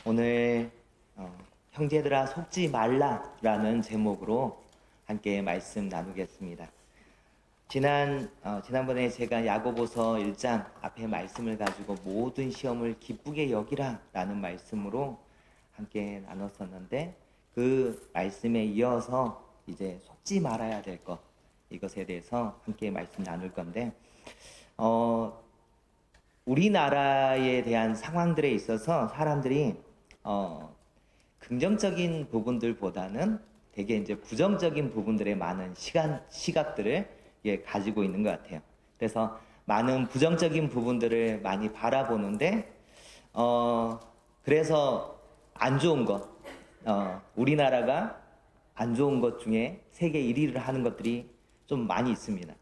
오늘 형제들아 속지 말라라는 제목으로 함께 말씀 나누겠습니다. 지난번에 제가 야고보서 1장 앞에 말씀을 가지고 모든 시험을 기쁘게 여기라라는 말씀으로 함께 나눴었는데, 그 말씀에 이어서 이제 속지 말아야 될 것, 이것에 대해서 함께 말씀 나눌 건데, 우리나라에 대한 상황들에 있어서 사람들이 긍정적인 부분들보다는 되게 이제 부정적인 부분들에 많은 시각들을 가지고 있는 것 같아요. 그래서 많은 부정적인 부분들을 많이 바라보는데, 그래서 안 좋은 것, 우리나라가 안 좋은 것 중에 세계 1위를 하는 것들이 좀 많이 있습니다.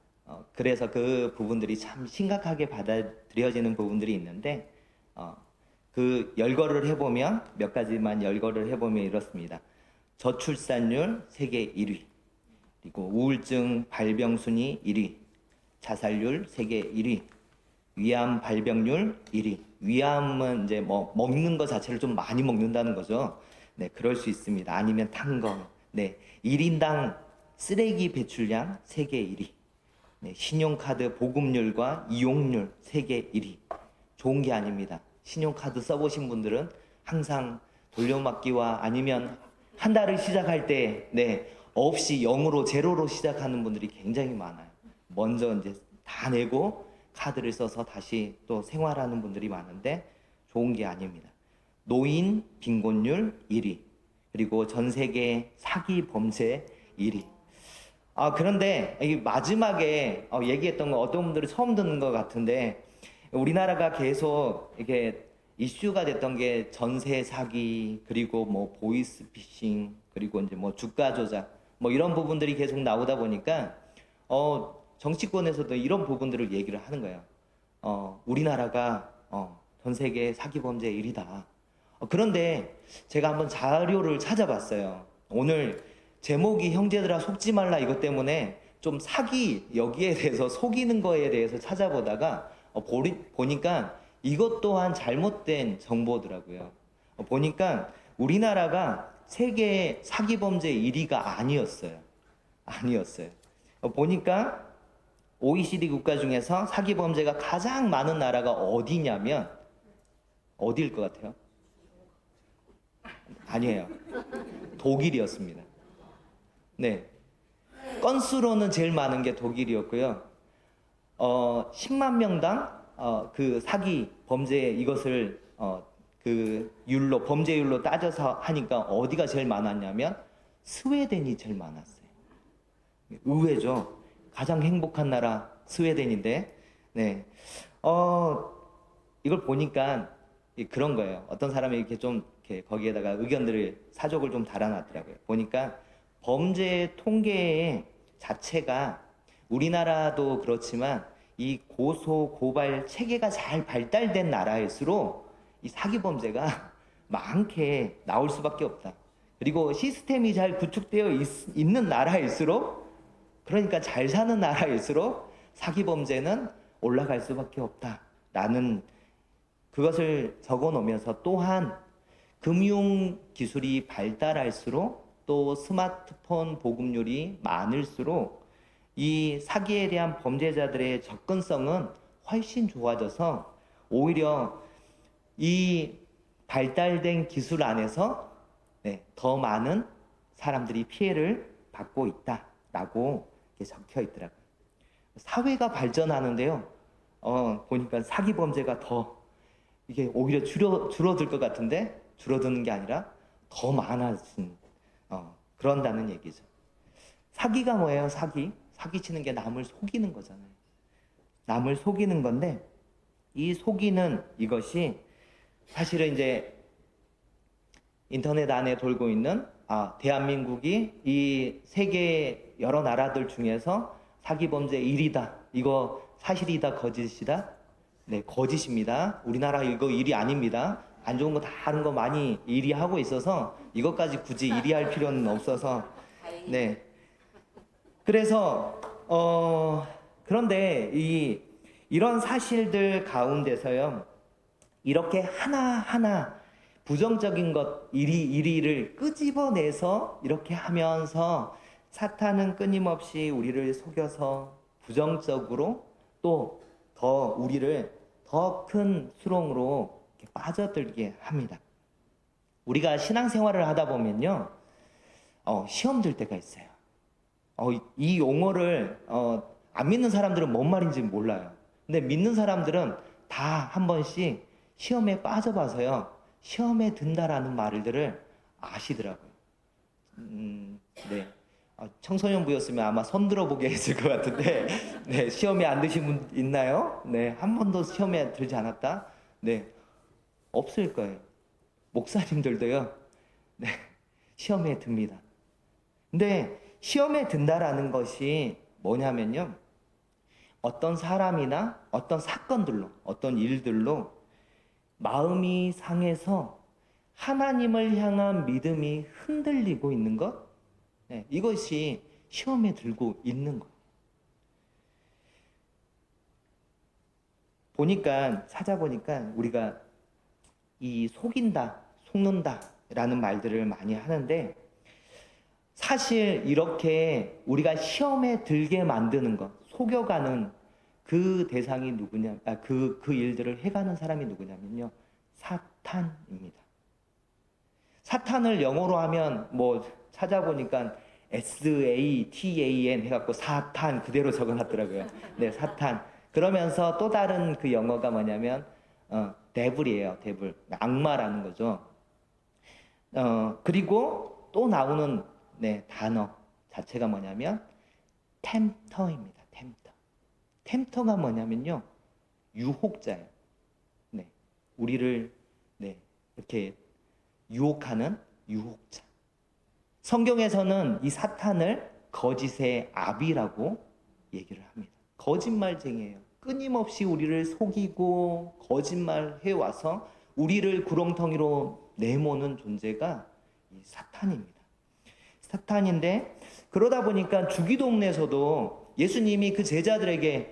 그래서 그 부분들이 참 심각하게 받아들여지는 부분들이 있는데, 그 열거를 해보면, 몇 가지만 열거를 해보면 이렇습니다. 저출산율 세계 1위, 그리고 우울증 발병 순위 1위, 자살률 세계 1위, 위암 발병률 1위. 위암은 이제 뭐 먹는 것 자체를 좀 많이 먹는다는 거죠. 네, 그럴 수 있습니다. 아니면 탄 거. 네, 1인당 쓰레기 배출량 세계 1위. 네, 신용카드 보급률과 이용률 세계 1위. 좋은 게 아닙니다. 신용카드 써보신 분들은 항상 돌려막기와 아니면 한 달을 시작할 때 없이 0으로 제로로 시작하는 분들이 굉장히 많아요. 먼저 이제 다 내고 카드를 써서 다시 또 생활하는 분들이 많은데 좋은 게 아닙니다. 노인 빈곤율 1위, 그리고 전 세계 사기 범죄 1위. 그런데 이 마지막에 얘기했던 거 어떤 분들이 처음 듣는 것 같은데, 우리나라가 계속 이렇게 이슈가 됐던 게 전세 사기, 그리고 뭐 보이스피싱, 그리고 이제 뭐 주가 조작, 뭐 이런 부분들이 계속 나오다 보니까 정치권에서도 이런 부분들을 얘기를 하는 거예요. 우리나라가 전 세계 사기 범죄 1위다. 그런데 제가 한번 자료를 찾아봤어요. 오늘 제목이 형제들아 속지 말라 이것 때문에 좀 사기, 여기에 대해서 속이는 거에 대해서 찾아보다가 보니까 이것 또한 잘못된 정보더라고요. 보니까 우리나라가 세계 사기 범죄 1위가 아니었어요. 아니었어요. 보니까 OECD 국가 중에서 사기 범죄가 가장 많은 나라가 어디냐면, 어디일 것 같아요? 아니에요. 독일이었습니다. 네. 건수로는 제일 많은 게 독일이었고요. 10만 명당 그 사기 범죄 이것을 그 범죄율로 따져서 하니까 어디가 제일 많았냐면 스웨덴이 제일 많았어요. 의외죠. 가장 행복한 나라 스웨덴인데, 네. 이걸 보니까 그런 거예요. 어떤 사람이 이렇게 좀 이렇게 거기에다가 의견들을 사족을 좀 달아놨더라고요. 보니까 범죄 통계 자체가 우리나라도 그렇지만 이 고소 고발 체계가 잘 발달된 나라일수록 이 사기 범죄가 많게 나올 수밖에 없다. 그리고 시스템이 잘 구축되어 있는 나라일수록, 그러니까 잘 사는 나라일수록 사기 범죄는 올라갈 수밖에 없다라는 그것을 적어 놓으면서, 또한 금융 기술이 발달할수록 또 스마트폰 보급률이 많을수록 이 사기에 대한 범죄자들의 접근성은 훨씬 좋아져서 오히려 이 발달된 기술 안에서 더 많은 사람들이 피해를 받고 있다라고 적혀 있더라고요. 사회가 발전하는데요. 보니까 사기 범죄가 더 이게 오히려 줄어들 것 같은데 줄어드는 게 아니라 더 많아진 그런다는 얘기죠. 사기가 뭐예요? 사기치는 게 남을 속이는 거잖아요. 남을 속이는 건데, 이 속이는 이것이 사실은 이제 인터넷 안에 돌고 있는 대한민국이 이 세계 여러 나라들 중에서 사기 범죄 1위다. 이거 사실이다, 거짓이다? 네, 거짓입니다. 우리나라 이거 1위 아닙니다. 안 좋은 거 다 하는 거 많이 1위 하고 있어서 이것까지 굳이 1위 할 필요는 없어서. 네. 그래서 그런데 이런 사실들 가운데서요, 이렇게 하나하나 부정적인 것 이리를 끄집어내서 이렇게 하면서 사탄은 끊임없이 우리를 속여서 부정적으로 또 더 우리를 더 큰 수렁으로 이렇게 빠져들게 합니다. 우리가 신앙생활을 하다 보면요, 시험 들 때가 있어요. 이 용어를 안 믿는 사람들은 뭔 말인지 몰라요. 근데 믿는 사람들은 다 한 번씩 시험에 빠져봐서요, 시험에 든다라는 말들을 아시더라고요. 네. 청소년부였으면 아마 손 들어보게 했을 것 같은데, 네, 시험에 안 드신 분 있나요? 네, 한 번도 시험에 들지 않았다? 네, 없을 거예요. 목사님들도요, 네, 시험에 듭니다. 근데 시험에 든다라는 것이 뭐냐면요, 어떤 사람이나 어떤 사건들로, 어떤 일들로 마음이 상해서 하나님을 향한 믿음이 흔들리고 있는 것, 네, 이것이 시험에 들고 있는 거예요. 찾아보니까 우리가 이 속인다, 속는다 라는 말들을 많이 하는데, 사실 이렇게 우리가 시험에 들게 만드는 것, 속여가는 그 대상이 누구냐, 그 일들을 해가는 사람이 누구냐면요, 사탄입니다. 사탄을 영어로 하면 뭐 찾아보니까 SATAN 해갖고 사탄 그대로 적어놨더라고요. 네, 사탄. 그러면서 또 다른 그 영어가 뭐냐면 데블이에요. 데블. 악마라는 거죠. 그리고 또 나오는 단어 자체가 뭐냐면 템터입니다. 템터. 템터가 뭐냐면요, 유혹자예요. 네, 우리를 이렇게 유혹하는 유혹자. 성경에서는 이 사탄을 거짓의 아비라고 얘기를 합니다. 거짓말쟁이에요. 끊임없이 우리를 속이고 거짓말 해와서 우리를 구렁텅이로 내모는 존재가 이 사탄입니다. 사탄인데, 그러다 보니까 주기도문에서도 예수님이 그 제자들이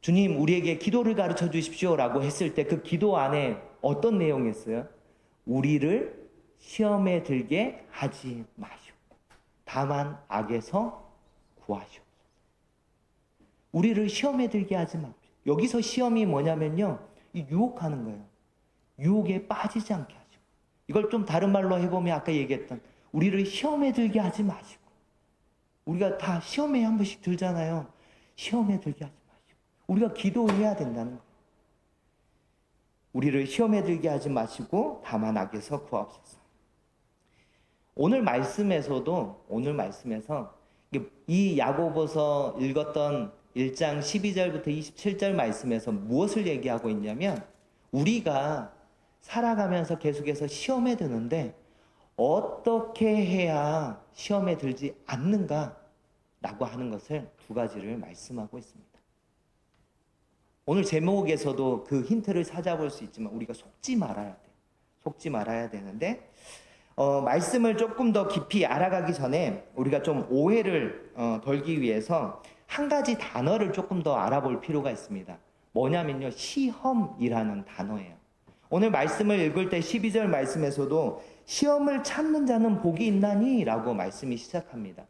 주님 우리에게 기도를 가르쳐 주십시오 라고 했을 때 그 기도 안에 어떤 내용이 있어요? 우리를 시험에 들게 하지 마시오. 다만 악에서 구하시오. 우리를 시험에 들게 하지 마시오. 여기서 시험이 뭐냐면요, 유혹하는 거예요. 유혹에 빠지지 않게 하시고, 이걸 좀 다른 말로 해보면 아까 얘기했던 우리를 시험에 들게 하지 마시고, 우리가 다 시험에 한 번씩 들잖아요. 시험에 들게 하지 마시고, 우리가 기도해야 된다는 거예요. 우리를 시험에 들게 하지 마시고 다만 악에서 구하옵소서. 오늘 말씀에서 이 야고보서 읽었던 1장 12절부터 27절 말씀에서 무엇을 얘기하고 있냐면, 우리가 살아가면서 계속해서 시험에 드는데 어떻게 해야 시험에 들지 않는가 라고 하는 것을 두 가지를 말씀하고 있습니다. 오늘 제목에서도 그 힌트를 찾아볼 수 있지만 우리가 속지 말아야 돼요. 속지 말아야 되는데, 말씀을 조금 더 깊이 알아가기 전에 우리가 좀 오해를 덜기 위해서 한 가지 단어를 조금 더 알아볼 필요가 있습니다. 뭐냐면요, 시험이라는 단어예요. 오늘 말씀을 읽을 때 12절 말씀에서도 시험을 참는 자는 복이 있나니 라고 말씀이 시작합니다.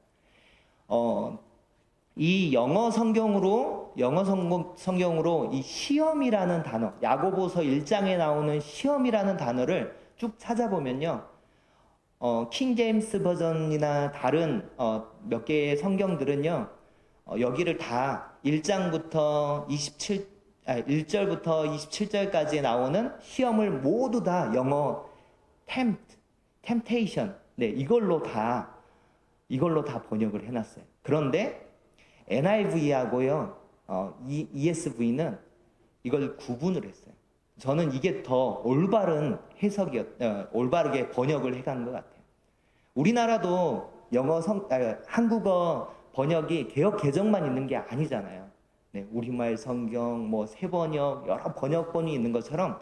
이 영어 성경으로 이 시험이라는 단어, 야고보서 1장에 나오는 시험이라는 단어를 쭉 찾아보면요, 킹 제임스 버전이나 다른 몇 개의 성경들은요, 여기를 다 1절부터 27절까지 나오는 시험을 모두 다 영어 temptation, 이걸로 다 번역을 해놨어요. 그런데 NIV하고요, ESV는 이걸 구분을 했어요. 저는 이게 더 올바르게 번역을 해간 것 같아요. 우리나라도 한국어 번역이 개역 개정만 있는 게 아니잖아요. 우리말 성경, 새번역, 여러 번역본이 있는 것처럼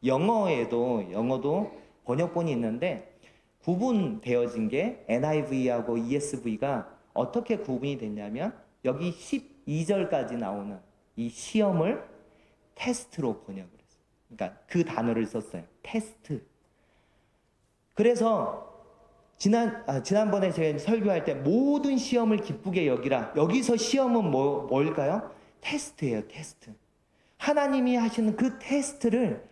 영어도 번역본이 있는데, 구분되어진 게 NIV하고 ESV가 어떻게 구분이 됐냐면, 여기 12절까지 나오는 이 시험을 테스트로 번역을 했어요. 그러니까 그 단어를 썼어요. 테스트. 그래서 지난번에 제가 설교할 때 모든 시험을 기쁘게 여기라. 여기서 시험은 뭘까요? 테스트예요, 테스트. 하나님이 하시는 그 테스트를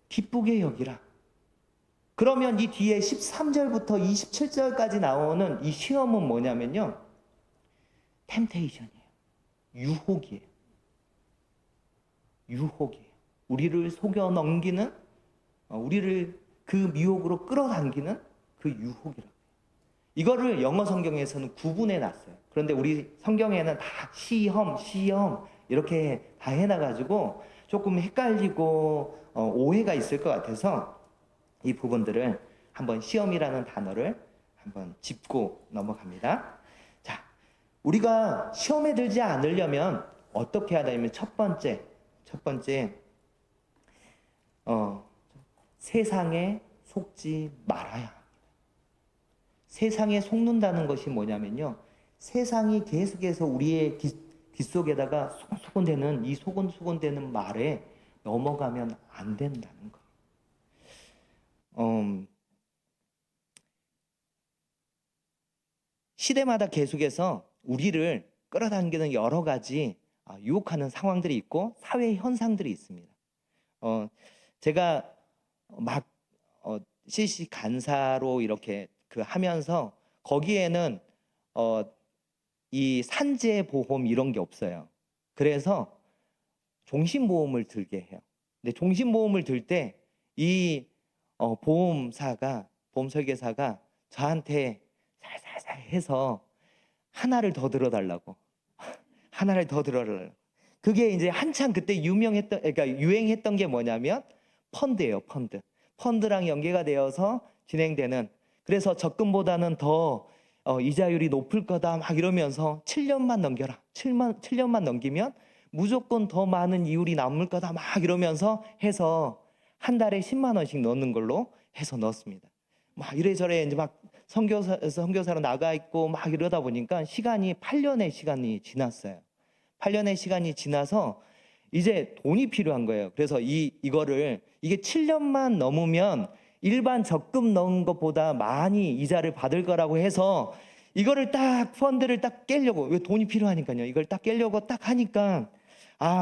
기쁘게 여기라. 그러면 이 뒤에 13절부터 27절까지 나오는 이 시험은 뭐냐면요. 템테이션이에요. 유혹이에요. 유혹이에요. 우리를 속여 넘기는, 우리를 그 미혹으로 끌어당기는 그 유혹이라고. 이거를 영어 성경에서는 구분해 놨어요. 그런데 우리 성경에는 다 시험 이렇게 다 해놔가지고 조금 헷갈리고 오해가 있을 것 같아서 이 부분들을 한번 시험이라는 단어를 한번 짚고 넘어갑니다. 자, 우리가 시험에 들지 않으려면 어떻게 해야 되냐면 첫 번째 세상에 속지 말아야 합니다. 세상에 속는다는 것이 뭐냐면요. 세상이 계속해서 우리의 귓속에다가 소곤소곤대는 이 소곤소곤대는 말에 넘어가면 안 된다는 거. 시대마다 계속해서 우리를 끌어당기는 여러 가지 유혹하는 상황들이 있고 사회 현상들이 있습니다. 제가 막 CC 간사로 이렇게 하면서 거기에는 이 산재 보험 이런 게 없어요. 그래서 종신보험을 들게 해요. 근데 종신보험을 들 때 이 보험 설계사가 저한테 살살살 해서 하나를 더 들어달라고. 하나를 더 들어달라고. 그게 이제 한창 그때 그러니까 유행했던 게 뭐냐면 펀드예요, 펀드. 펀드랑 연계가 되어서 진행되는, 그래서 적금보다는 더 이자율이 높을 거다 막 이러면서 7년만 넘겨라. 7년만 넘기면 무조건 더 많은 이율이 남을 거다 막 이러면서 해서 한 달에 10만 원씩 넣는 걸로 해서 넣었습니다. 막 이래저래 이제 막 선교사로 나가 있고 막 이러다 보니까 8년의 시간이 지났어요. 8년의 시간이 지나서 이제 돈이 필요한 거예요. 그래서 이게 7년만 넘으면 일반 적금 넣은 것보다 많이 이자를 받을 거라고 해서 이거를 딱 펀드를 딱 깨려고, 왜 돈이 필요하니까요. 이걸 딱 깨려고 딱 하니까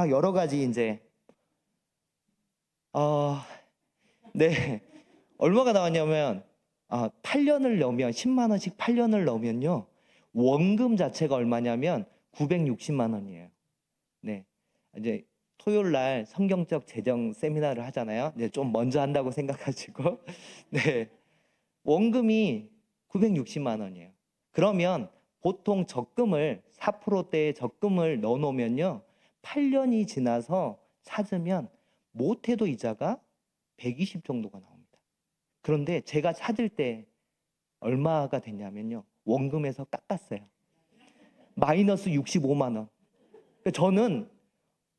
여러 가지 이제 네. 얼마가 나왔냐면 8년을 넣으면 10만 원씩 8년을 넣으면요. 원금 자체가 얼마냐면 960만 원이에요. 네. 이제 토요일 날 성경적 재정 세미나를 하잖아요. 이제 좀 먼저 한다고 생각하시고. 네. 원금이 960만 원이에요. 그러면 보통 적금을 4%대의 적금을 넣어 놓으면요. 8년이 지나서 찾으면 못해도 이자가 120 정도가 나옵니다. 그런데 제가 찾을 때 얼마가 됐냐면요. 원금에서 깎았어요. 마이너스 65만 원. 저는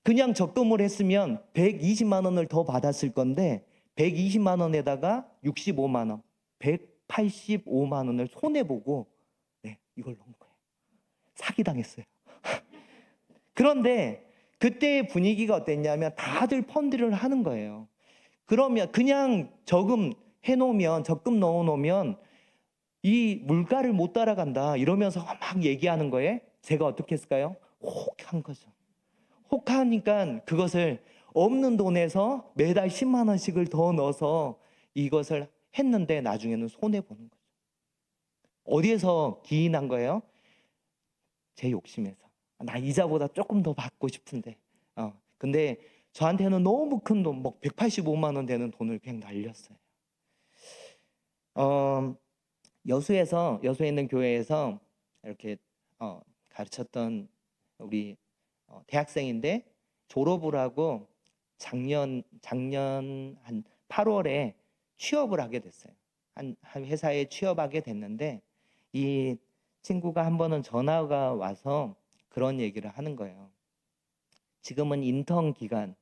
그냥 적금을 했으면 120만 원을 더 받았을 건데 120만 원에다가 65만 원, 185만 원을 손해보고 이걸 넣은 거예요. 사기당했어요. 그런데 그때의 분위기가 어땠냐면 다들 펀드를 하는 거예요. 그러면 그냥 적금 넣어놓으면 이 물가를 못 따라간다 이러면서 막 얘기하는 거에 제가 어떻게 했을까요? 혹한 거죠. 혹하니까 그것을 없는 돈에서 매달 10만 원씩을 더 넣어서 이것을 했는데 나중에는 손해보는 거죠. 어디에서 기인한 거예요? 제 욕심에서. 나 이자보다 조금 더 받고 싶은데. 근데 저한테는 너무 큰 돈, 185만 원 되는 돈을 그냥 날렸어요. 여수에 있는 교회에서 이렇게 가르쳤던 우리 대학생인데 졸업을 하고 작년 한 8월에 취업을 하게 됐어요. 한 회사에 취업하게 됐는데 이 친구가 한 번은 전화가 와서 그런 얘기를 하는 거예요. 지금은 인턴 기간을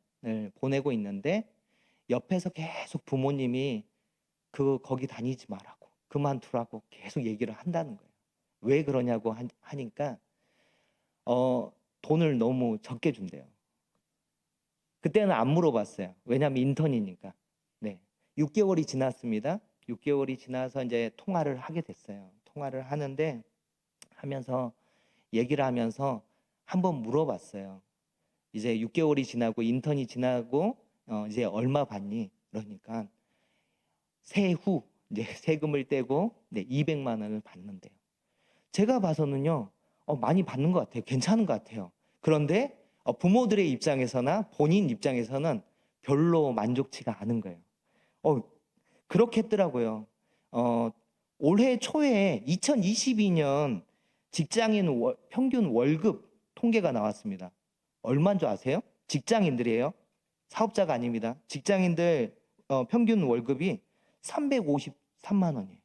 보내고 있는데 옆에서 계속 부모님이 거기 다니지 말라고, 그만두라고 계속 얘기를 한다는 거예요. 왜 그러냐고 하니까 돈을 너무 적게 준대요. 그때는 안 물어봤어요. 왜냐하면 인턴이니까. 네. 6개월이 지났습니다. 6개월이 지나서 이제 통화를 하게 됐어요. 통화를 하는데 하면서 얘기를 하면서 한번 물어봤어요. 이제 6개월이 지나고 인턴이 지나고 이제 얼마 받니? 그러니까 세후 이제 세금을 떼고 네, 200만 원을 받는데요. 제가 봐서는요, 많이 받는 것 같아요. 괜찮은 것 같아요. 그런데 부모들의 입장에서나 본인 입장에서는 별로 만족치가 않은 거예요. 어, 그렇게 했더라고요. 어, 올해 초에 2022년 직장인 평균 월급 통계가 나왔습니다. 얼마인 줄 아세요? 직장인들이에요. 사업자가 아닙니다. 직장인들 평균 월급이 353만 원이에요.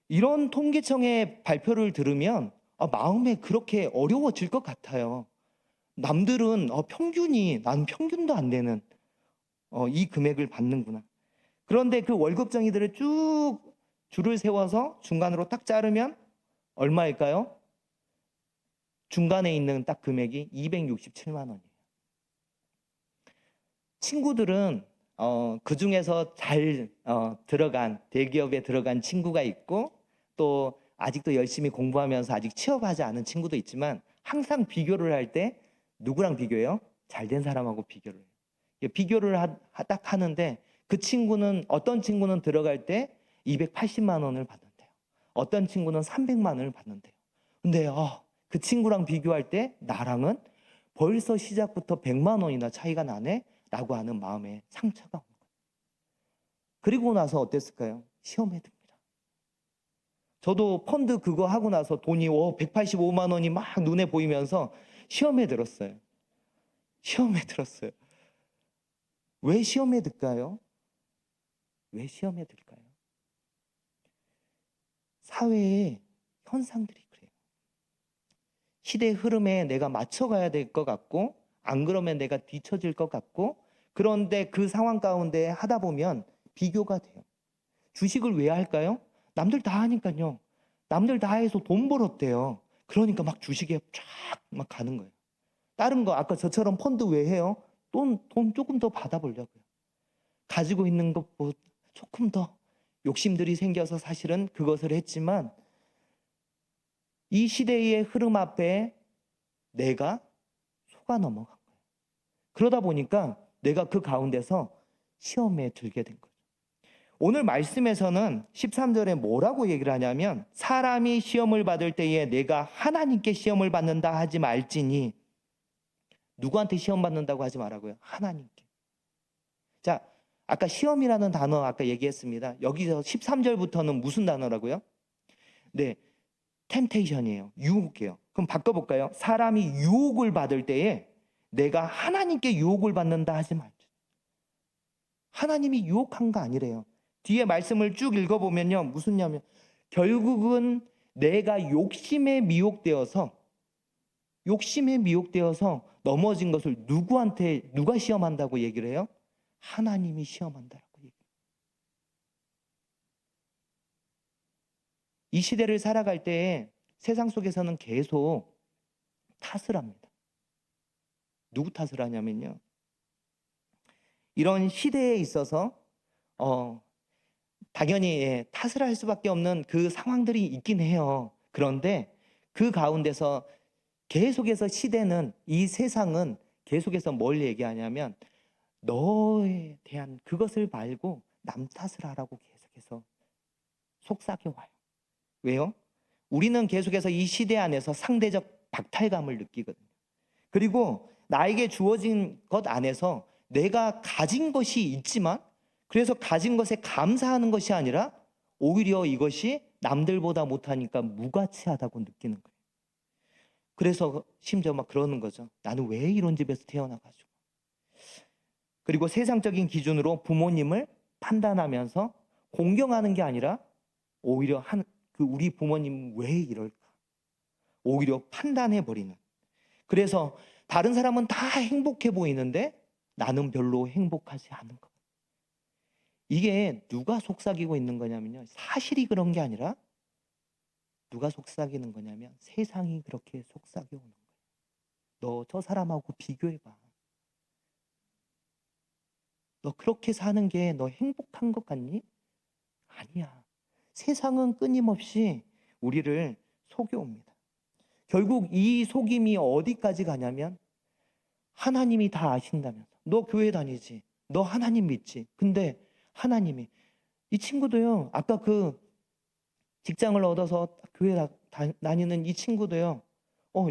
이런 통계청의 발표를 들으면 마음에 그렇게 어려워질 것 같아요. 남들은 평균이 난 평균도 안 되는 이 금액을 받는구나. 그런데 그 월급 정의들을 쭉 줄을 세워서 중간으로 딱 자르면 얼마일까요? 중간에 있는 딱 금액이 267만 원이에요. 친구들은 그 중에서 잘 들어간 대기업에 들어간 친구가 있고 또 아직도 열심히 공부하면서 아직 취업하지 않은 친구도 있지만 항상 비교를 할 때 누구랑 비교해요? 잘된 사람하고 비교를 해요. 비교를 딱 하는데 그 친구는 어떤 친구는 들어갈 때 280만 원을 받는데요. 어떤 친구는 300만 원을 받는데요. 근데 그 친구랑 비교할 때 나랑은 벌써 시작부터 100만 원이나 차이가 나네? 라고 하는 마음에 상처가 오는 거예요. 그리고 나서 어땠을까요? 시험에 듭니다. 저도 펀드 그거 하고 나서 돈이 185만 원이 막 눈에 보이면서 시험에 들었어요. 시험에 들었어요. 왜 시험에 들까요? 왜 시험에 들까요? 사회의 현상들이 그래요. 시대의 흐름에 내가 맞춰가야 될 것 같고 안 그러면 내가 뒤처질 것 같고 그런데 그 상황 가운데 하다 보면 비교가 돼요. 주식을 왜 할까요? 남들 다 하니까요. 남들 다 해서 돈 벌었대요. 그러니까 막 주식에 쫙 막 가는 거예요. 다른 거 아까 저처럼 펀드 왜 해요? 돈 조금 더 받아보려고요. 가지고 있는 것보다 조금 더 욕심들이 생겨서 사실은 그것을 했지만 이 시대의 흐름 앞에 내가 속아 넘어간 거예요. 그러다 보니까 내가 그 가운데서 시험에 들게 된 거예요. 오늘 말씀에서는 13절에 뭐라고 얘기를 하냐면 사람이 시험을 받을 때에 내가 하나님께 시험을 받는다 하지 말지니 누구한테 시험 받는다고 하지 말라고요? 하나님께. 자, 아까 시험이라는 단어 아까 얘기했습니다. 여기서 13절부터는 무슨 단어라고요? 네, 템테이션이에요. 유혹이에요. 그럼 바꿔볼까요? 사람이 유혹을 받을 때에 내가 하나님께 유혹을 받는다 하지 말지. 하나님이 유혹한 거 아니래요. 뒤에 말씀을 쭉 읽어보면요. 무슨냐면 결국은 내가 욕심에 미혹되어서 넘어진 것을 누가 시험한다고 얘기를 해요? 하나님이 시험한다라고 얘기해요. 이 시대를 살아갈 때 세상 속에서는 계속 탓을 합니다. 누구 탓을 하냐면요. 이런 시대에 있어서 당연히 탓을 할 수밖에 없는 그 상황들이 있긴 해요. 그런데 그 가운데서 계속해서 시대는 이 세상은 계속해서 뭘 얘기하냐면 너에 대한 그것을 말고 남 탓을 하라고 계속해서 속삭여 와요. 왜요? 우리는 계속해서 이 시대 안에서 상대적 박탈감을 느끼거든요. 그리고 나에게 주어진 것 안에서 내가 가진 것이 있지만 그래서 가진 것에 감사하는 것이 아니라 오히려 이것이 남들보다 못하니까 무가치하다고 느끼는 거예요. 그래서 심지어 막 그러는 거죠. 나는 왜 이런 집에서 태어나가지고. 그리고 세상적인 기준으로 부모님을 판단하면서 공경하는 게 아니라 오히려 우리 부모님 왜 이럴까? 오히려 판단해버리는. 그래서 다른 사람은 다 행복해 보이는데 나는 별로 행복하지 않은 것. 이게 누가 속삭이고 있는 거냐면요. 사실이 그런 게 아니라 누가 속삭이는 거냐면 세상이 그렇게 속삭여 오는 거예요. 너 저 사람하고 비교해봐. 너 그렇게 사는 게 너 행복한 것 같니? 아니야. 세상은 끊임없이 우리를 속여옵니다. 결국 이 속임이 어디까지 가냐면 하나님이 다 아신다면서. 너 교회 다니지? 너 하나님 믿지? 근데 하나님이 이 친구도요. 아까 그 직장을 얻어서 교회 다니는 이 친구도요.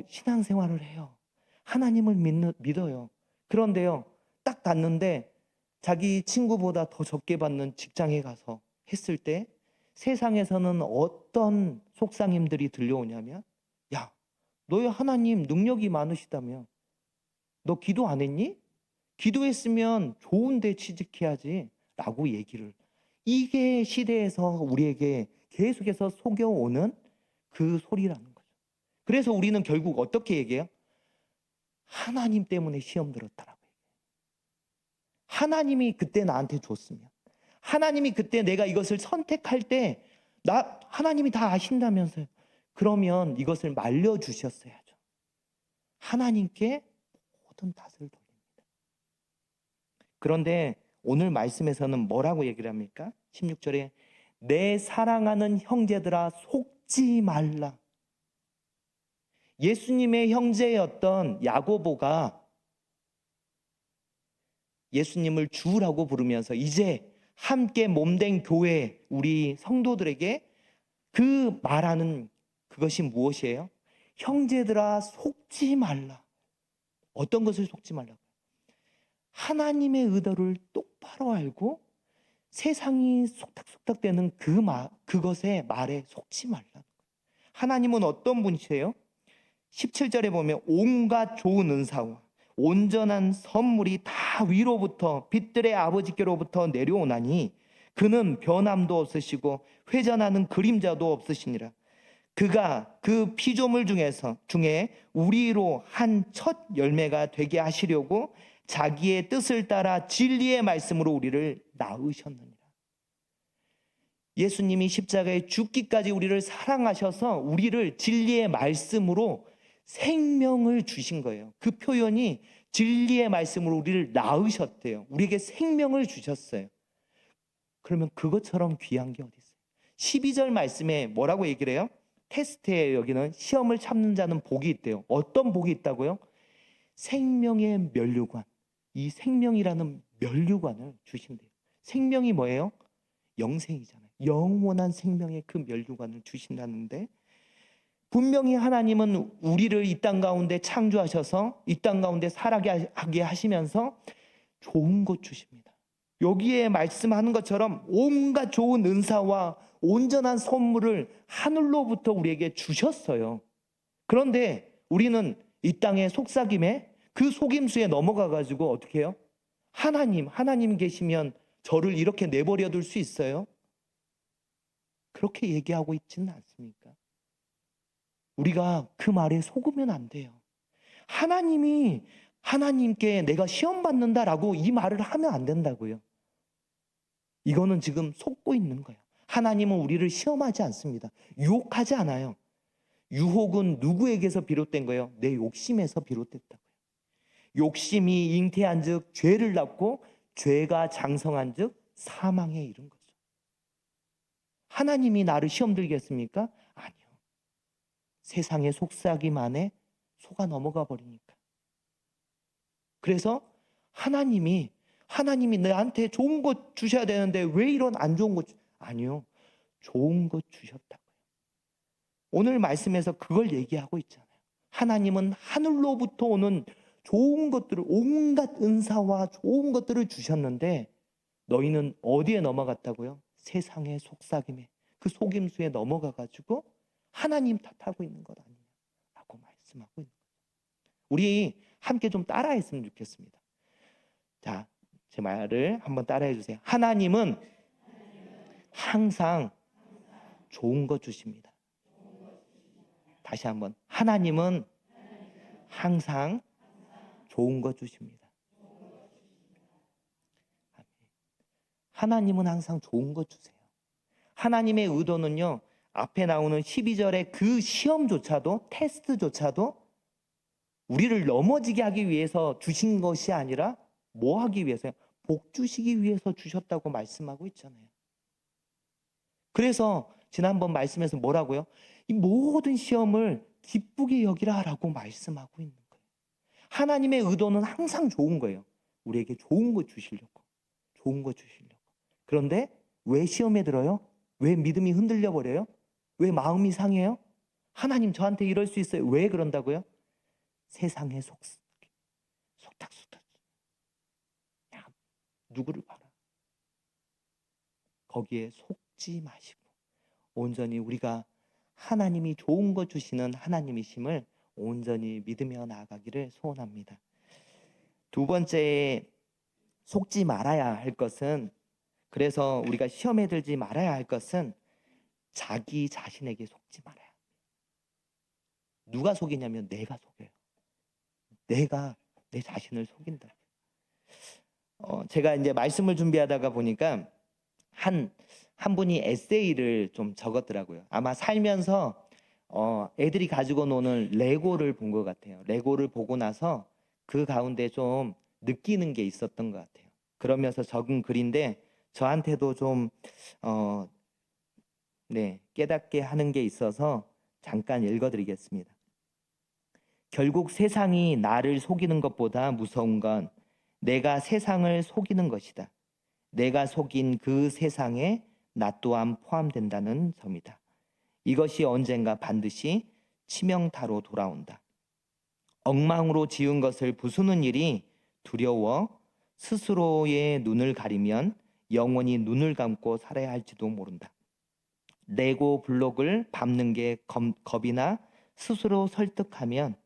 신앙생활을 해요. 하나님을 믿어요. 그런데요. 딱 갔는데 자기 친구보다 더 적게 받는 직장에 가서 했을 때 세상에서는 어떤 속상임들이 들려오냐면, 야, 너희 하나님 능력이 많으시다며 너 기도 안 했니? 기도했으면 좋은 데 취직해야지 라고 얘기를. 이게 시대에서 우리에게 계속해서 속여오는 그 소리라는 거죠. 그래서 우리는 결국 어떻게 얘기해요? 하나님 때문에 시험 들었다라고 얘기해요. 하나님이 그때 나한테 줬으면, 하나님이 그때 내가 이것을 선택할 때 하나님이 다 아신다면서요. 그러면 이것을 말려주셨어야죠. 하나님께 모든 탓을 돌립니다. 그런데 오늘 말씀에서는 뭐라고 얘기를 합니까? 16절에 내 사랑하는 형제들아 속지 말라. 예수님의 형제였던 야고보가 예수님을 주라고 부르면서 이제 함께 몸된 교회 우리 성도들에게 그 말하는 그것이 무엇이에요? 형제들아 속지 말라. 어떤 것을 속지 말라고요? 하나님의 의도를 똑바로 알고 세상이 속닥속닥대는 그것의 말에 속지 말라는 거예요. 하나님은 어떤 분이세요? 17절에 보면 온갖 좋은 은사와 온전한 선물이 다 위로부터 빛들의 아버지께로부터 내려오나니 그는 변함도 없으시고 회전하는 그림자도 없으시니라. 그가 그 피조물 중에 우리로 한 첫 열매가 되게 하시려고 자기의 뜻을 따라 진리의 말씀으로 우리를 낳으셨느니라. 예수님이 십자가에 죽기까지 우리를 사랑하셔서 우리를 진리의 말씀으로 생명을 주신 거예요. 그 표현이 진리의 말씀으로 우리를 낳으셨대요. 우리에게 생명을 주셨어요. 그러면 그것처럼 귀한 게 어디 있어요? 12절 말씀에 뭐라고 얘기를 해요? 테스트에 여기는 시험을 참는 자는 복이 있대요. 어떤 복이 있다고요? 생명의 면류관. 이 생명이라는 면류관을 주신대요. 생명이 뭐예요? 영생이잖아요. 영원한 생명의 그 면류관을 주신다는데 분명히 하나님은 우리를 이 땅 가운데 창조하셔서 이 땅 가운데 살아가게 하시면서 좋은 것 주십니다. 여기에 말씀하는 것처럼 온갖 좋은 은사와 온전한 선물을 하늘로부터 우리에게 주셨어요. 그런데 우리는 이 땅의 속삭임에 그 속임수에 넘어가가지고 어떻게 해요? 하나님 계시면 저를 이렇게 내버려 둘 수 있어요? 그렇게 얘기하고 있지는 않습니까? 우리가 그 말에 속으면 안 돼요. 하나님께 내가 시험 받는다라고 이 말을 하면 안 된다고요. 이거는 지금 속고 있는 거예요. 하나님은 우리를 시험하지 않습니다. 유혹하지 않아요. 유혹은 누구에게서 비롯된 거예요? 내 욕심에서 비롯됐다고요. 욕심이 잉태한 즉 죄를 낳고 죄가 장성한 즉 사망에 이른 거죠. 하나님이 나를 시험 들겠습니까? 아니요. 세상의 속삭임 안에 속아 넘어가 버리니까. 그래서 하나님이 나한테 좋은 것 주셔야 되는데 왜 이런 안 좋은 것 아니요. 좋은 것 주셨다고요. 오늘 말씀에서 그걸 얘기하고 있잖아요. 하나님은 하늘로부터 오는 좋은 것들을 온갖 은사와 좋은 것들을 주셨는데 너희는 어디에 넘어갔다고요? 세상의 속삭임에 그 속임수에 넘어가가지고 하나님 탓하고 있는 것 아니냐라고 말씀하고 있는 거예요. 우리 함께 좀 따라했으면 좋겠습니다. 자, 제 말을 한번 따라해 주세요. 하나님은 항상 좋은 것 주십니다. 다시 한번. 하나님은 항상 좋은 것 주십니다. 하나님은 항상 좋은 것 주세요. 하나님의 의도는요, 앞에 나오는 12절의 그 시험조차도, 테스트조차도 우리를 넘어지게 하기 위해서 주신 것이 아니라 뭐 하기 위해서요? 복 주시기 위해서 주셨다고 말씀하고 있잖아요. 그래서 지난번 말씀에서 뭐라고요? 이 모든 시험을 기쁘게 여기라라고 말씀하고 있는 거예요. 하나님의 의도는 항상 좋은 거예요. 우리에게 좋은 거 주시려고. 좋은 거 주시려고. 그런데 왜 시험에 들어요? 왜 믿음이 흔들려 버려요? 왜 마음이 상해요? 하나님 저한테 이럴 수 있어요. 왜 그런다고요? 세상에 속닥속닥. 야, 누구를 봐라. 거기에 속지 마시고 온전히 우리가 하나님이 좋은 거 주시는 하나님이심을 온전히 믿으며 나아가기를 소원합니다. 두 번째, 속지 말아야 할 것은, 그래서 우리가 시험에 들지 말아야 할 것은 자기 자신에게 속지 말아야. 누가 속이냐면 내가 속여요. 내가 내 자신을 속인다. 제가 이제 말씀을 준비하다가 보니까 한 분이 에세이를 좀 적었더라고요. 아마 살면서 애들이 가지고 노는 레고를 본 것 같아요. 레고를 보고 나서 그 가운데 좀 느끼는 게 있었던 것 같아요. 그러면서 적은 글인데 저한테도 좀 깨닫게 하는 게 있어서 잠깐 읽어드리겠습니다. 결국 세상이 나를 속이는 것보다 무서운 건 내가 세상을 속이는 것이다. 내가 속인 그 세상에 나 또한 포함된다는 점이다. 이것이 언젠가 반드시 치명타로 돌아온다. 엉망으로 지은 것을 부수는 일이 두려워 스스로의 눈을 가리면 영원히 눈을 감고 살아야 할지도 모른다. 레고 블록을 밟는 게 겁이나 스스로 설득하면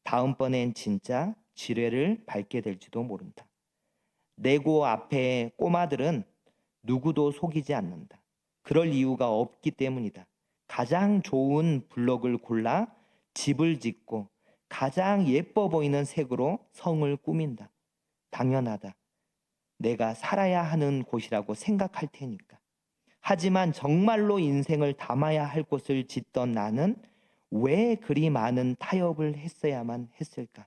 다음번엔 진짜 지뢰를 밟게 될지도 모른다. 레고 앞에 꼬마들은 누구도 속이지 않는다. 그럴 이유가 없기 때문이다. 가장 좋은 블록을 골라 집을 짓고 가장 예뻐 보이는 색으로 성을 꾸민다. 당연하다. 내가 살아야 하는 곳이라고 생각할 테니까. 하지만 정말로 인생을 담아야 할 곳을 짓던 나는 왜 그리 많은 타협을 했어야만 했을까?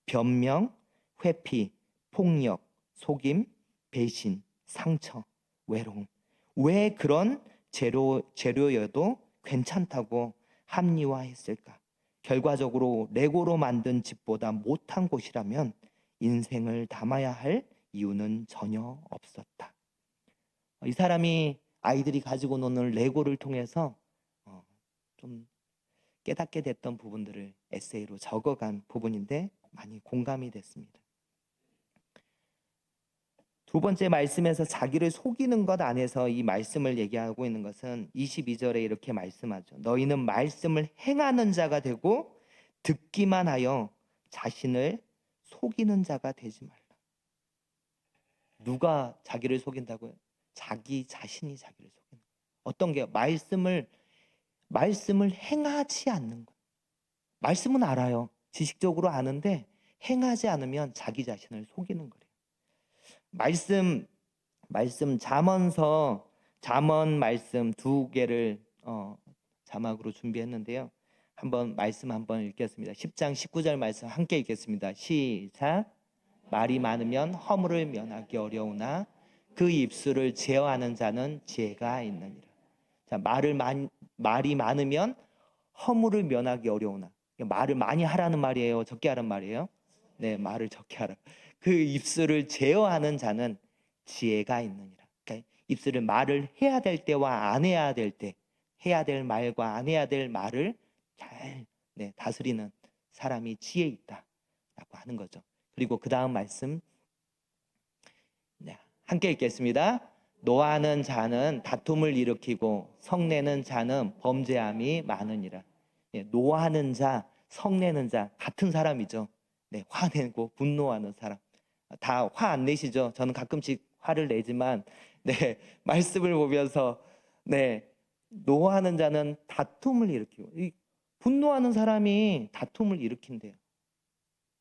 변명, 회피, 폭력, 속임, 배신, 상처, 외로움. 왜 그런 재료여도 괜찮다고 합리화했을까? 결과적으로 레고로 만든 집보다 못한 곳이라면 인생을 담아야 할 이유는 전혀 없었다. 이 사람이 아이들이 가지고 노는 레고를 통해서 좀 깨닫게 됐던 부분들을 에세이로 적어간 부분인데 많이 공감이 됐습니다. 두 번째 말씀에서 자기를 속이는 것 안에서 이 말씀을 얘기하고 있는 것은 22절에 이렇게 말씀하죠. 너희는 말씀을 행하는 자가 되고 듣기만 하여 자신을 속이는 자가 되지 말라. 누가 자기를 속인다고요? 자기 자신이 자기를 속이는 거예요. 어떤 게요? 말씀을 행하지 않는 거예요. 말씀은 알아요. 지식적으로 아는데 행하지 않으면 자기 자신을 속이는 거예요. 말씀 잠언 말씀 두 개를 자막으로 준비했는데요. 말씀 한번 읽겠습니다. 10장 19절 말씀 함께 읽겠습니다. 시작. 말이 많으면 허물을 면하기 어려우나 그 입술을 제어하는 자는 지혜가 있느니라. 자, 말이 많으면 허물을 면하기 어려우나, 말을 많이 하라는 말이에요, 적게 하라는 말이에요? 네, 말을 적게 하라. 그 입술을 제어하는 자는 지혜가 있느니라. 그러니까 입술을 말을 해야 될 때와 안 해야 될 때, 해야 될 말과 안 해야 될 말을 잘 다스리는 사람이 지혜 있다라고 하는 거죠. 그리고 그 다음 말씀 함께 읽겠습니다. 노하는 자는 다툼을 일으키고 성내는 자는 범죄함이 많으니라. 노하는 자, 성내는 자 같은 사람이죠. 화내고 분노하는 사람. 다 화 안 내시죠? 저는 가끔씩 화를 내지만 말씀을 보면서 노하는 자는 다툼을 일으키고, 분노하는 사람이 다툼을 일으킨대요.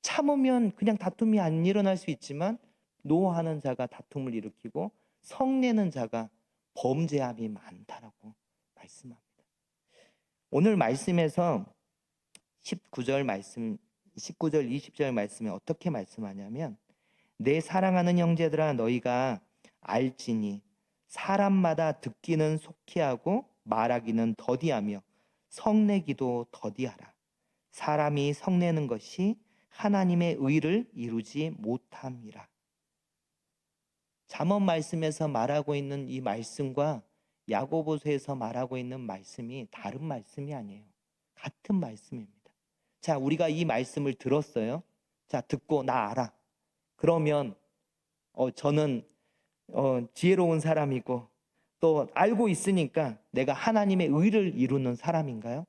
참으면 그냥 다툼이 안 일어날 수 있지만 노하는 자가 다툼을 일으키고 성내는 자가 범죄함이 많다라고 말씀합니다. 오늘 말씀에서 19절 20절 말씀에 어떻게 말씀하냐면 내 사랑하는 형제들아, 너희가 알지니 사람마다 듣기는 속히 하고 말하기는 더디하며 성내기도 더디하라. 사람이 성내는 것이 하나님의 의를 이루지 못함이라. 잠언 말씀에서 말하고 있는 이 말씀과 야고보서에서 말하고 있는 말씀이 다른 말씀이 아니에요. 같은 말씀입니다. 자, 우리가 이 말씀을 들었어요. 자, 듣고 나 알아. 그러면 저는 지혜로운 사람이고 또 알고 있으니까 내가 하나님의 의를 이루는 사람인가요?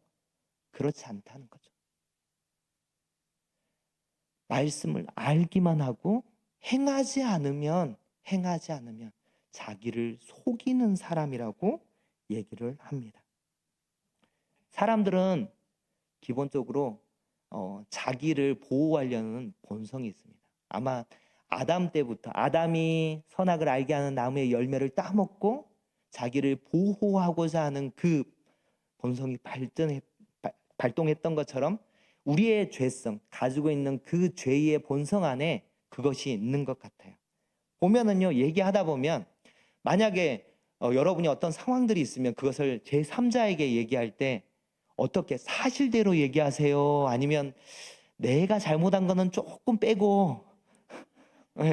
그렇지 않다는 거죠. 말씀을 알기만 하고 행하지 않으면 자기를 속이는 사람이라고 얘기를 합니다. 사람들은 기본적으로 자기를 보호하려는 본성이 있습니다. 아마 아담 때부터 아담이 선악을 알게 하는 나무의 열매를 따먹고 자기를 보호하고자 하는 그 본성이 발동했던 것처럼 우리의 죄성, 가지고 있는 그 죄의 본성 안에 그것이 있는 것 같아요. 보면은요, 얘기하다 보면 만약에 여러분이 어떤 상황들이 있으면 그것을 제3자에게 얘기할 때 어떻게 사실대로 얘기하세요? 아니면 내가 잘못한 거는 조금 빼고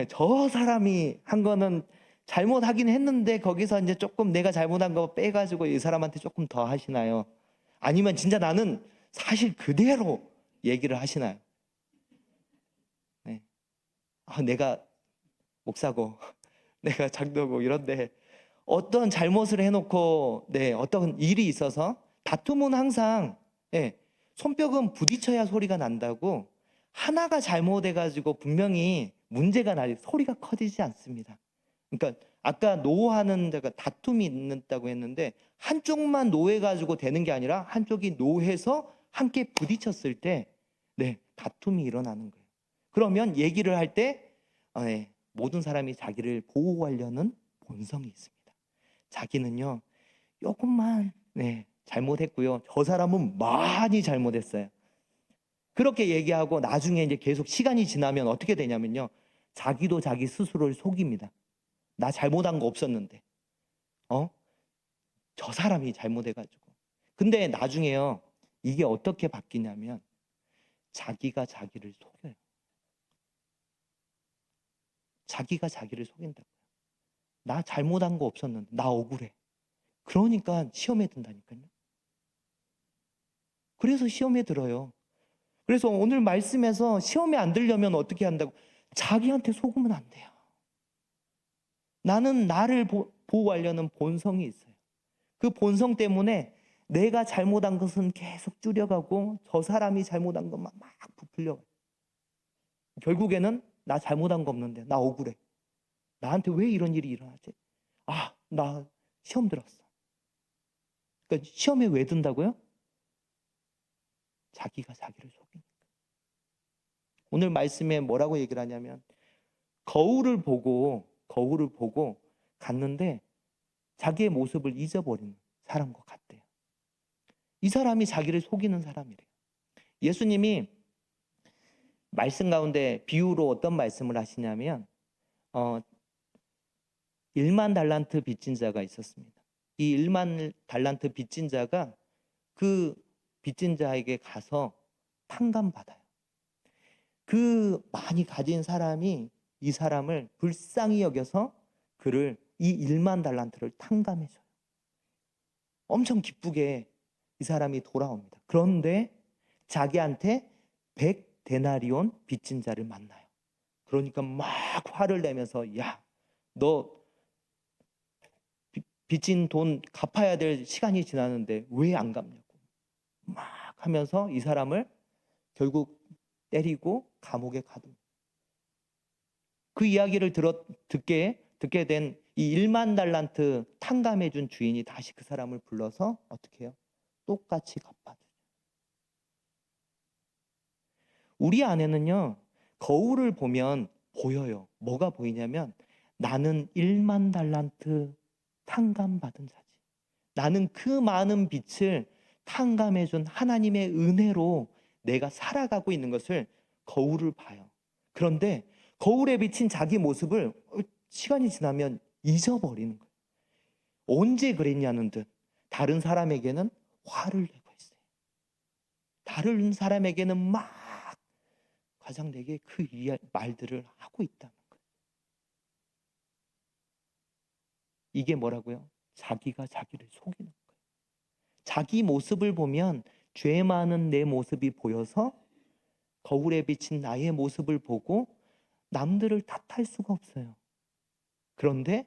저 사람이 한 거는 잘못하긴 했는데 거기서 이제 조금 내가 잘못한 거 빼가지고 이 사람한테 조금 더 하시나요? 아니면 진짜 나는 사실 그대로 얘기를 하시나요? 네. 내가 목사고 내가 장로고 이런데 어떤 잘못을 해놓고 어떤 일이 있어서 다툼은 항상 손뼉은 부딪혀야 소리가 난다고 하나가 잘못해가지고 분명히 문제가 날 소리가 커지지 않습니다. 그러니까 아까 노하는 데가 다툼이 있다고 했는데 한쪽만 노해가지고 되는 게 아니라 한쪽이 노해서 함께 부딪혔을 때 다툼이 일어나는 거예요. 그러면 얘기를 할 때 모든 사람이 자기를 보호하려는 본성이 있습니다. 자기는요 조금만 잘못했고요, 저 사람은 많이 잘못했어요. 그렇게 얘기하고 나중에 이제 계속 시간이 지나면 어떻게 되냐면요, 자기도 자기 스스로를 속입니다. 나 잘못한 거 없었는데 저 사람이 잘못해가지고. 근데 나중에요, 이게 어떻게 바뀌냐면 자기가 자기를 속여요. 자기가 자기를 속인다고요. 나 잘못한 거 없었는데 나 억울해. 그러니까 시험에 든다니까요. 그래서 시험에 들어요. 그래서 오늘 말씀에서 시험에 안 들려면 어떻게 한다고? 자기한테 속으면 안 돼요. 나는 나를 보호하려는 본성이 있어요. 그 본성 때문에 내가 잘못한 것은 계속 줄여가고 저 사람이 잘못한 것만 막 부풀려. 결국에는 나 잘못한 거 없는데 나 억울해. 나한테 왜 이런 일이 일어나지? 나 시험 들었어. 그러니까 시험에 왜 든다고요? 자기가 자기를 속이니까. 오늘 말씀에 뭐라고 얘기를 하냐면 거울을 보고 갔는데 자기의 모습을 잊어버린 사람과 같대요. 이 사람이 자기를 속이는 사람이래요. 예수님이 말씀 가운데 비유로 어떤 말씀을 하시냐면 1만 달란트 빚진 자가 있었습니다. 이 1만 달란트 빚진 자가 그 빚진 자에게 가서 탕감받아요. 그 많이 가진 사람이 이 사람을 불쌍히 여겨서 그를 이 1만 달란트를 탕감해줘요. 엄청 기쁘게 이 사람이 돌아옵니다. 그런데 자기한테 100데나리온 빚진 자를 만나요. 그러니까 막 화를 내면서 야, 너 빚진 돈 갚아야 될 시간이 지났는데 왜 안 갚냐고 막 하면서 이 사람을 결국 때리고 감옥에 가둡니다. 그 이야기를 듣게 된 이 1만 달란트 탕감해 준 주인이 다시 그 사람을 불러서 어떻게 해요? 똑같이 갚아줘요. 우리 안에는요, 거울을 보면 보여요. 뭐가 보이냐면 나는 1만 달란트 탕감받은 자지. 나는 그 많은 빛을 탕감해 준 하나님의 은혜로 내가 살아가고 있는 것을 거울을 봐요. 그런데 거울에 비친 자기 모습을 시간이 지나면 잊어버리는 거예요. 언제 그랬냐는 듯 다른 사람에게는 화를 내고 있어요. 다른 사람에게는 막 과장되게 그 말들을 하고 있다는 거예요. 이게 뭐라고요? 자기가 자기를 속이는 거예요. 자기 모습을 보면 죄 많은 내 모습이 보여서 거울에 비친 나의 모습을 보고 남들을 탓할 수가 없어요. 그런데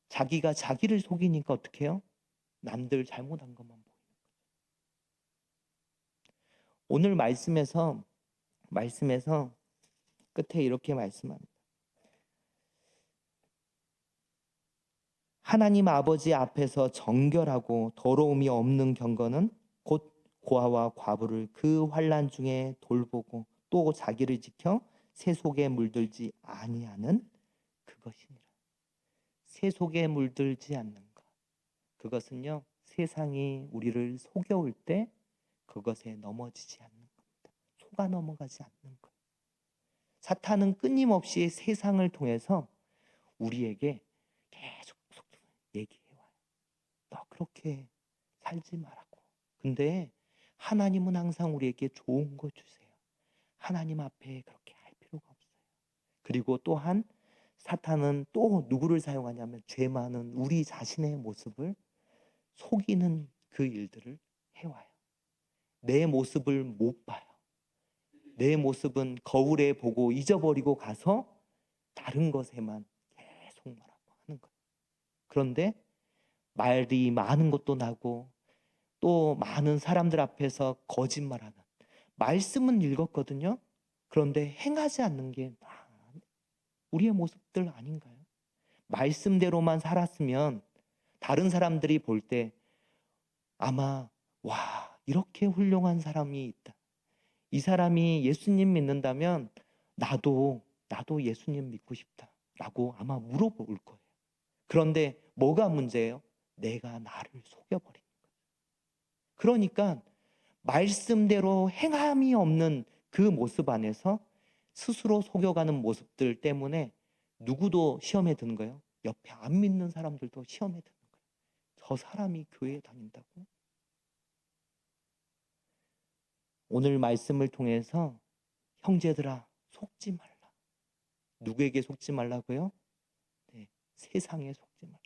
자기가 자기를 속이니까 어떻게 해요? 남들 잘못한 것만 보이는 거예요. 오늘 말씀에서 끝에 이렇게 말씀합니다. 하나님 아버지 앞에서 정결하고 더러움이 없는 경건은 곧 고아와 과부를 그 환난 중에 돌보고 또 자기를 지켜 새 속에 물들지 아니하는 그것이니라. 새 속에 물들지 않는 것. 그것은요, 세상이 우리를 속여올 때 그것에 넘어지지 않는 겁니다. 속아 넘어가지 않는 것. 사탄은 끊임없이 세상을 통해서 우리에게 계속 얘기해와요. 너 그렇게 살지 말라고. 근데 하나님은 항상 우리에게 좋은 거 주세요. 하나님 앞에 그렇게 할 필요가 없어요. 그리고 또한 사탄은 또 누구를 사용하냐면 죄 많은 우리 자신의 모습을 속이는 그 일들을 해와요. 내 모습을 못 봐요. 내 모습은 거울에 보고 잊어버리고 가서 다른 것에만 계속 말하고 하는 거예요. 그런데 말이 많은 것도 나고 또 많은 사람들 앞에서 거짓말하는, 말씀은 읽었거든요. 그런데 행하지 않는 게 우리의 모습들 아닌가요? 말씀대로만 살았으면 다른 사람들이 볼 때 아마 와, 이렇게 훌륭한 사람이 있다. 이 사람이 예수님 믿는다면 나도 예수님 믿고 싶다라고 아마 물어볼 거예요. 그런데 뭐가 문제예요? 내가 나를 속여버린 거예요. 그러니까 말씀대로 행함이 없는 그 모습 안에서 스스로 속여가는 모습들 때문에 누구도 시험에 드는 거예요. 옆에 안 믿는 사람들도 시험에 드는 거예요. 저 사람이 교회에 다닌다고? 오늘 말씀을 통해서 형제들아, 속지 말라. 누구에게 속지 말라고요? 네, 세상에 속지 말라.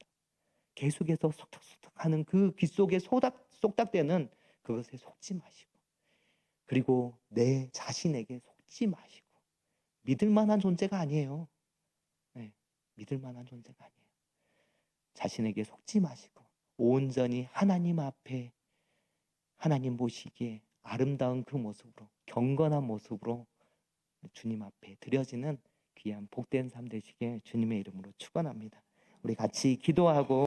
계속해서 속닥속닥 하는 그 귀 속에 쏙닥대는 그것에 속지 마시고, 그리고 내 자신에게 속지 마시고, 믿을 만한 존재가 아니에요. 네, 믿을 만한 존재가 아니에요. 자신에게 속지 마시고 온전히 하나님 앞에, 하나님 보시기에 아름다운 그 모습으로, 경건한 모습으로 주님 앞에 드려지는 귀한 복된 삶 되시길 주님의 이름으로 축원합니다. 우리 같이 기도하고